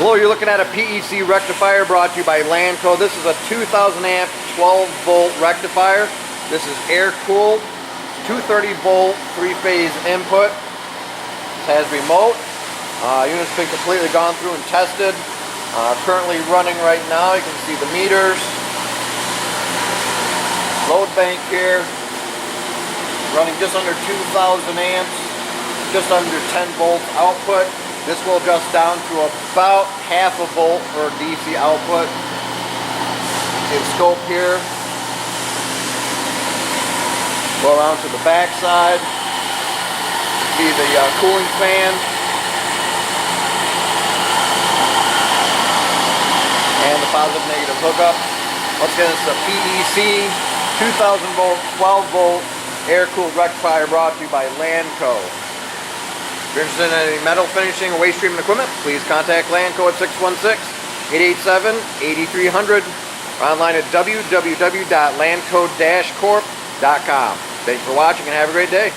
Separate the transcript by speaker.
Speaker 1: Below you're looking at a PEC rectifier brought to you by Lanco. This is a 2000 amp 12 volt rectifier. This is air cooled, 230 volt 3-phase input. It has remote. Unit's been completely gone through and tested. Currently running right now. You can see the meters. Load bank here. Running just under 2,000 amps. Just under 10 volts output. This will adjust down to about half a volt for DC output. See the scope here. Go around to the back side. See the cooling fan. And the positive negative hookup. Once again, it's a PEC 2000 volt, 12 volt air cooled rectifier brought to you by Lanco. If you're interested in any metal finishing or waste treatment equipment, please contact Lanco at 616-887-8300 or online at www.lanco-corp.com. Thank you for watching and have a great day.